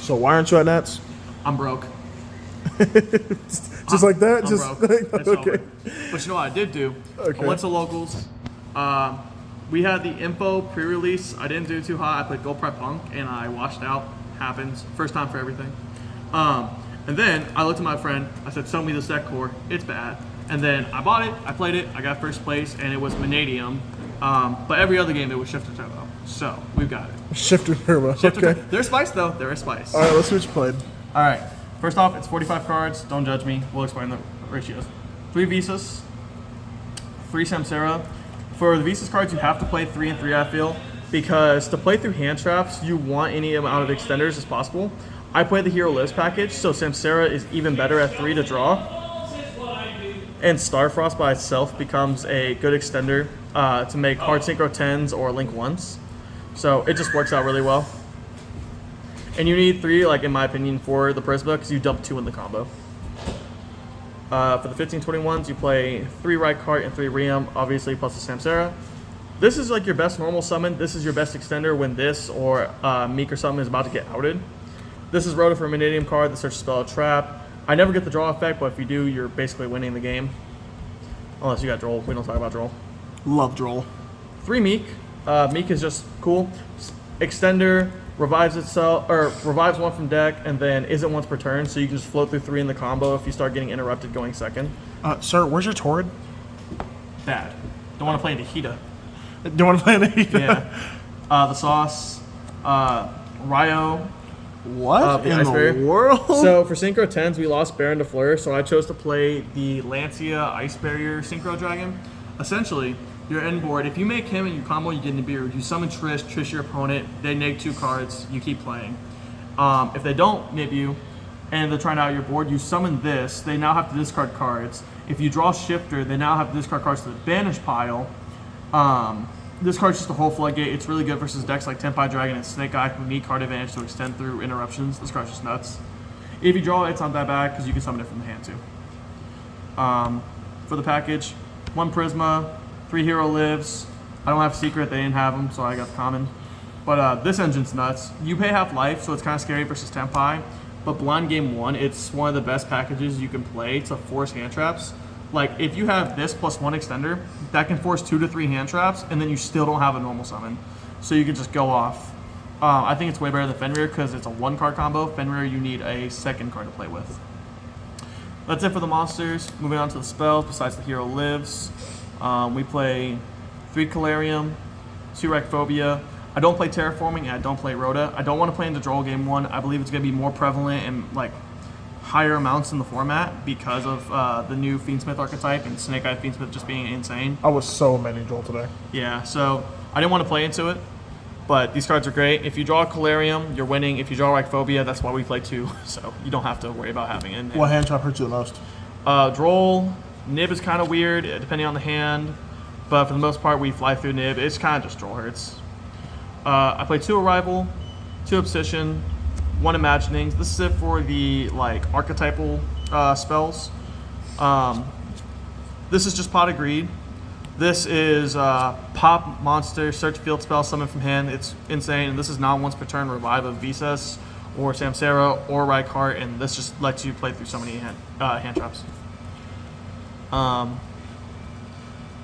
So why aren't you at Nats? I'm broke. Just like that? I'm Just broke. like, It's okay. over. But you know what I did do? Okay. I went to locals. We had the info pre-release. I didn't do too hot. I played Go Prep Punk and I washed out. Happens. First time for everything. And then I looked at my friend. I said, sell me this deck core. It's bad. And then I bought it. I played it. I got first place and it was Mannadium. But every other game it was Shifter Turbo. So we've got it. Shifter Turbo. Okay. There's spice though. There is spice. All right, let's see what you played. All right. First off, it's 45 cards. Don't judge me. We'll explain the ratios. 3 Visas, 3 Samsara. For the Visas cards, you have to play 3 and 3, I feel, because to play through hand traps, you want any amount of extenders as possible. I play the Hero Lives package, so Samsara is even better at 3 to draw. And Starfrost by itself becomes a good extender to make hard synchro 10s or link 1s. So it just works out really well. And you need 3, like in my opinion, for the Prisma, because you dump 2 in the combo. For the 1521s, you play 3 Rykart and 3 Riam, obviously, plus the Samsara. This is like your best normal summon. This is your best extender when this or Meek or something is about to get outed. This is Rhoda for a Mannadium card that search spell a trap. I never get the draw effect, but if you do, you're basically winning the game. Unless you got Droll. We don't talk about Droll. Love Droll. 3 Meek. Meek is just cool. Extender revives itself, or revives 1 from deck, and then isn't once per turn, so you can just float through 3 in the combo if you start getting interrupted going second. Sir, where's your Torrid? Bad. Don't want to play into Hita. Do you want to play in the Yeah. The Sauce, Ryo. What The in Ice the Barrier. world? So for Synchro 10s, we lost Baron to Fleur, so I chose to play the Lancia Ice Barrier Synchro Dragon. Essentially, your end board, if you make him and you combo, you get Nibiru. You summon Trish your opponent, they neg 2 cards, you keep playing. If they don't nib you, and they're trying out your board, you summon this, they now have to discard cards. If you draw Shifter, they now have to discard cards to the banish pile. This card's just a whole floodgate. It's really good versus decks like Tenpai Dragon and Snake Eye who need card advantage to extend through interruptions. This card's just nuts. If you draw it, it's not that bad because you can summon it from the hand too. For the package, 1 Prisma, 3 Hero Lives. I don't have Secret, they didn't have them, so I got the common. But this engine's nuts. You pay half life, so it's kind of scary versus Tenpai. But Blind Game 1, it's one of the best packages you can play to force hand traps. Like, if you have this plus 1 extender, that can force 2 to 3 hand traps, and then you still don't have a normal summon. So you can just go off. I think it's way better than Fenrir because it's a 1-card combo. Fenrir, you need a 2nd card to play with. That's it for the monsters. Moving on to the spells, besides the Hero Lives. We play 3 Calarium, 2 Rekphobia. I don't play Terraforming, and I don't play Rhoda. I don't want to play into Droll Game 1. I believe it's going to be more prevalent and, like, higher amounts in the format because of the new Fiendsmith archetype and Snake Eye Fiendsmith just being insane. I was so many Droll today. Yeah, so I didn't want to play into it, but these cards are great. If you draw a Calarium, you're winning. If you draw Rekphobia, that's why we play 2, so you don't have to worry about having it. What hand trap hurts you the most? Droll, Nib is kind of weird depending on the hand, but for the most part we fly through Nib. It's kind of just Droll hurts. I play 2 Arrival, 2 Obsession, 1 Imaginings. This is it for the like archetypal spells. This is just Pot of Greed. This is pop monster, search field spell, summon from hand. It's insane. And this is not once per turn revive of Visas or Samsara or Rykart, and this just lets you play through so many hand traps. 1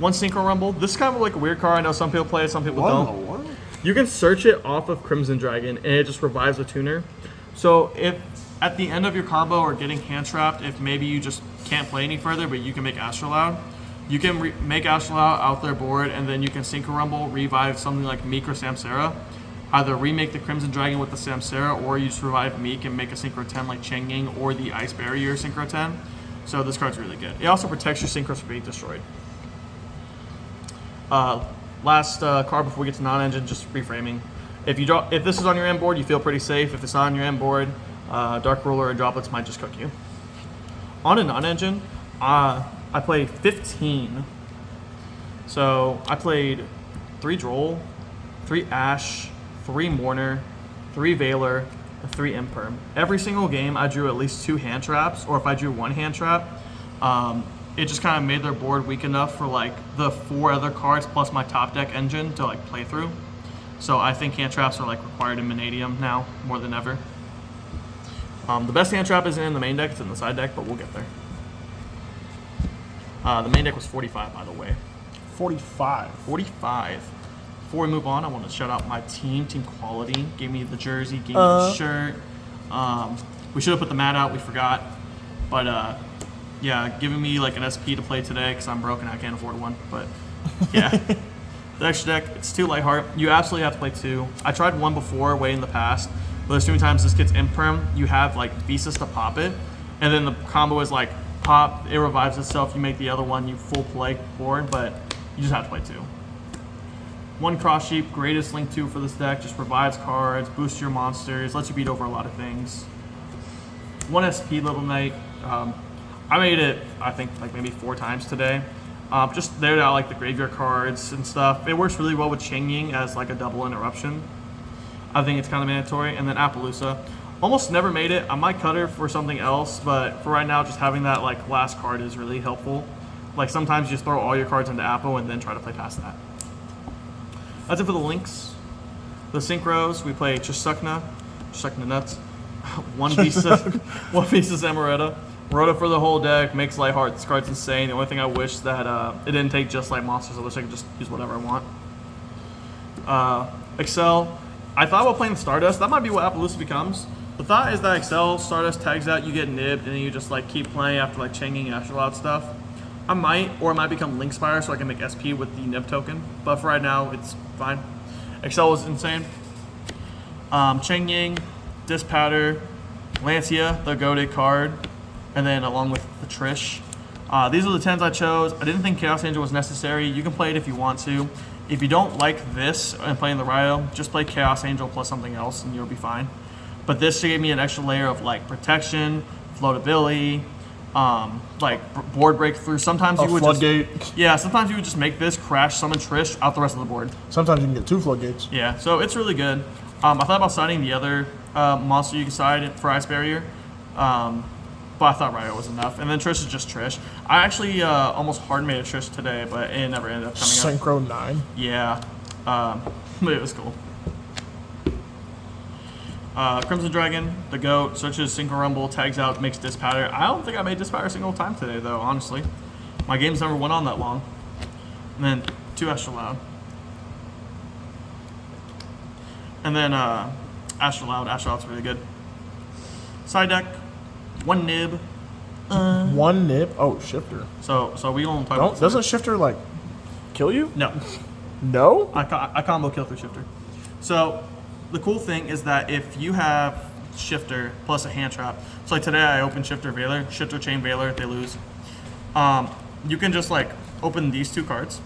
Synchro Rumble. This is kind of like a weird card. I know some people play it, some people don't. You can search it off of Crimson Dragon, and it just revives a tuner. So if at the end of your combo or getting hand trapped, if maybe you just can't play any further, but you can make Astrolaud, you can make Astrolaud out their board, and then you can Synchro Rumble, revive something like Meek or Samsara. Either remake the Crimson Dragon with the Samsara, or you just revive Meek and make a Synchro 10 like Changing or the Ice Barrier Synchro 10. So this card's really good. It also protects your Synchros from being destroyed. Last card before we get to non-engine, just reframing. If this is on your end board, you feel pretty safe. If it's not on your end board, Dark Ruler or Droplets might just cook you. On a non-engine, I played 15. So I played 3 Droll, 3 Ash, 3 Mourner, 3 Veiler, and 3 Imperm. Every single game I drew at least 2 hand traps, or if I drew 1 hand trap, it just kind of made their board weak enough for like the 4 other cards plus my top deck engine to like play through. So I think hand traps are like required in Mannadium now more than ever. The best hand trap isn't in the main deck, it's in the side deck, but we'll get there. The main deck was 45, by the way. 45. 45. Before we move on, I want to shout out my team, Team Quality. Gave me the jersey, gave me the shirt. We should have put the mat out, we forgot. But yeah, giving me like an SP to play today because I'm broke and I can't afford one. But yeah, the extra deck, it's 2 Lightheart. You absolutely have to play 2. I tried 1 before, way in the past. But there's too many times this gets imperm. You have like Visas to pop it, and then the combo is like pop, it revives itself. You make the other one, you full play board, but you just have to play 2. 1 Cross Sheep, greatest link 2 for this deck. Just revives cards, boosts your monsters, lets you beat over a lot of things. 1 SP Little Knight. I made it, I think, like maybe 4 times today. Just there to like the graveyard cards and stuff. It works really well with Ching Ying as like a double interruption. I think it's kind of mandatory. And then Appaloosa. Almost never made it. I might cut her for something else, but for right now, just having that like last card is really helpful. Like sometimes you just throw all your cards into Apple and then try to play past that. That's it for the links. The synchros, we play Chisukna nuts. 1 Visas Amaretta. Rhoda for the whole deck, makes Lightheart. This card's insane. The only thing I wish that it didn't take just like monsters. I wish I could just use whatever I want. Excel. I thought about playing Stardust. That might be what Appaloosa becomes. The thought is that Excel, Stardust tags out, you get nibbed, and then you just like keep playing after like Changing and Astrolabe stuff. I might, or it might become Linkspire so I can make SP with the nib token. But for right now, it's fine. Excel was insane. Cheng Ying, Dispowder, Lancia, the goated card, and then along with the Trish. These are the 10s I chose. I didn't think Chaos Angel was necessary. You can play it if you want to. If you don't like this and playing the Ryo, just play Chaos Angel plus something else and you'll be fine. But this gave me an extra layer of like protection, floatability, like board breakthrough. Sometimes you would floodgate. sometimes you would just make this crash, summon Trish out the rest of the board. Sometimes you can get 2 floodgates. Yeah, so it's really good. I thought about siding the other monster you can side for Ice Barrier, but I thought Ryo was enough. And then Trish is just Trish. I actually almost hard made a Trish today, but it never ended up coming up. Synchro 9. Yeah, but it was cool. Crimson Dragon, the GOAT, searches Synchro Rumble, tags out, makes Dispowder. I don't think I made Dispowder a single time today, though, honestly. My games never went on that long. And then 2 Astrolabe. And then Astrolabe. Astrolabe's really good. Side deck, 1 nib. 1 nib? Oh, Shifter. So we don't play. Doesn't Shifter, like, kill you? No. No? I combo kill through Shifter. So the cool thing is that if you have Shifter plus a hand trap, so like today I opened Shifter Veiler, Shifter Chain Veiler, they lose. You can just like open these 2 cards.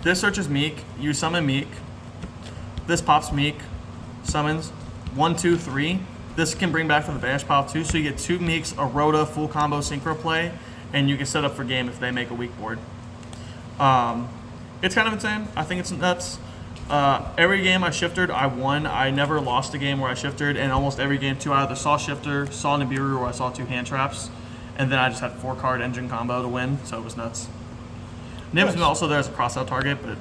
This searches Meek, you summon Meek. This pops Meek, summons 1, 2, 3. This can bring back from the banish pile too, so you get 2 Meeks, a Rhoda, full combo synchro play, and you can set up for game if they make a weak board. It's kind of insane. I think it's nuts. Every game I shifted, I won. I never lost a game where I shifted, and almost every game too, I either saw Shifter, saw Nibiru, or I saw 2 hand traps, and then I just had 4-card engine combo to win, so it was nuts. Nib's been also there as a cross-out target, but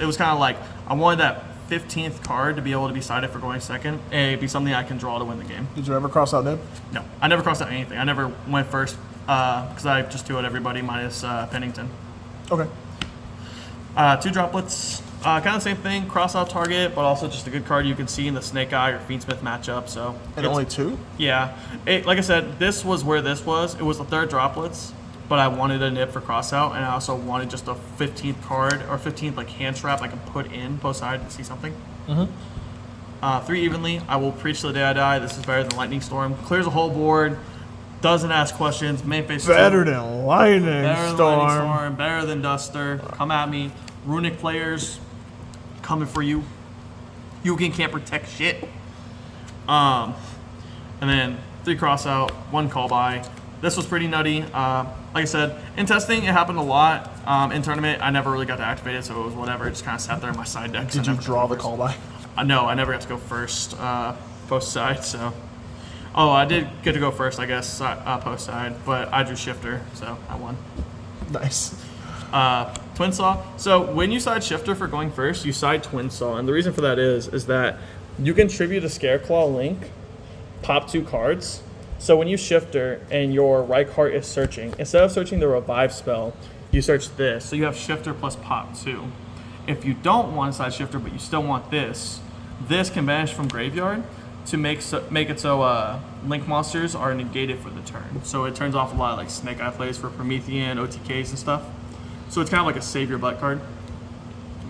it was kind of like, I wanted that 15th card to be able to be sided for going second, and it'd be something I can draw to win the game. Did you ever cross out nib? No, I never crossed out anything. I never went first, because I just 2'd everybody minus Pennington. Okay. 2 droplets. Kind of the same thing, cross-out target, but also just a good card you can see in the Snake Eye or Fiendsmith matchup. So And only 2? Yeah. Like I said, this was where this was. It was the 3rd droplets, but I wanted a nib for cross-out, and I also wanted just a 15th card or 15th like hand trap I can put in post-side and see something. 3 evenly. I will preach to the day I die. This is better than Lightning Storm. Clears a whole board. Doesn't ask questions. Main phase Better than Lightning Storm. Better than Duster. Come at me. Runic players coming for you. Yugen can't protect shit. And then 3 cross out, 1 call by. This was pretty nutty. Like I said, in testing, it happened a lot. In tournament, I never really got to activate it, so it was whatever. It just kind of sat there in my side deck. Did you draw the call by? No, I never got to go first post side, so. Oh, I did get to go first, I guess, post side, but I drew Shifter, so I won. Nice. Twin Saw. So when you side Shifter for going first, you side Twin Saw, and the reason for that is that you can tribute a Scareclaw Link pop 2 cards. So when you shifter and your right card is searching, instead of searching the revive spell, you search this. So you have shifter plus pop 2. If you don't want a side shifter but you still want this can banish from graveyard to make it so link monsters are negated for the turn. So it turns off a lot of like Snake Eye plays for Promethean, OTKs and stuff. So it's kind of like a save your butt card,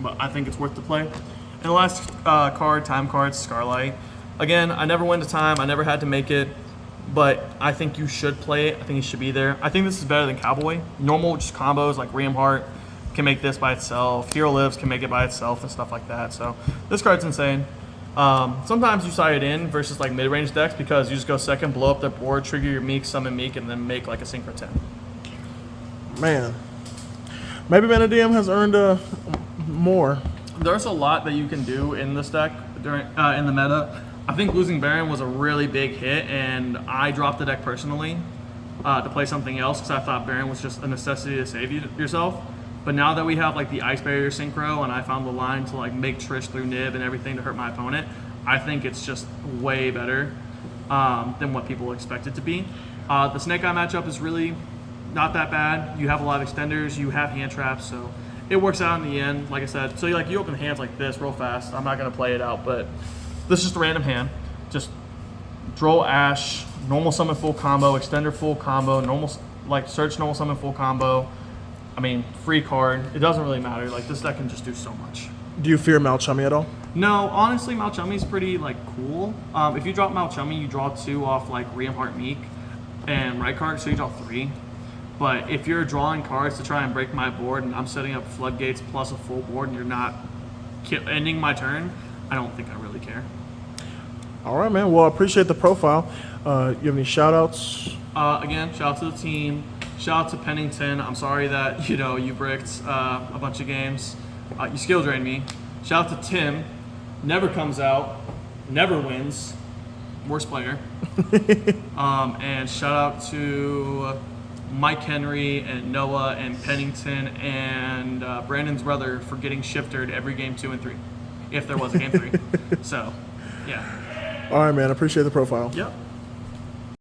but I think it's worth the play. And the last card, time card, Scarlight. Again, I never went to time, I never had to make it, but I think you should play it. I think it should be there. I think this is better than Cowboy. Normal just combos like Ream Heart can make this by itself. Hero Lives can make it by itself and stuff like that. So this card's insane. Sometimes you side it in versus like mid-range decks because you just go second, blow up their board, trigger your Meek, summon Meek, and then make like a Synchro 10. Man. Maybe Mannadium has earned more. There's a lot that you can do in this deck during in the meta. I think losing Baron was a really big hit, and I dropped the deck personally to play something else because I thought Baron was just a necessity to save yourself. But now that we have like the Ice Barrier Synchro and I found the line to like make Trish through Nib and everything to hurt my opponent, I think it's just way better than what people expect it to be. The Snake Eye matchup is really not that bad. You have a lot of extenders, you have hand traps, so it works out in the end, like I said. So you open hands like this real fast. I'm not gonna play it out, but this is just a random hand. Just draw Ash, normal summon full combo, extender full combo, normal like search normal summon full combo. I mean, free card. It doesn't really matter. Like this deck can just do so much. Do you fear Malchummy at all? No, honestly, Malchummy's pretty like cool. If you drop Malchummy, you draw 2 off like Ream Heart Meek and right card, so you draw 3. But if you're drawing cards to try and break my board and I'm setting up floodgates plus a full board and you're not ending my turn, I don't think I really care. All right, man. Well, I appreciate the profile. You have any shout-outs? Again, shout out to the team. Shout out to Pennington. I'm sorry that, you bricked a bunch of games. You skill drained me. Shout out to Tim. Never comes out. Never wins. Worst player. And shout out to Mike Henry and Noah and Pennington and Brandon's brother for getting shifted every game 2 and 3. If there was a game 3. So, yeah. All right, man. I appreciate the profile. Yep.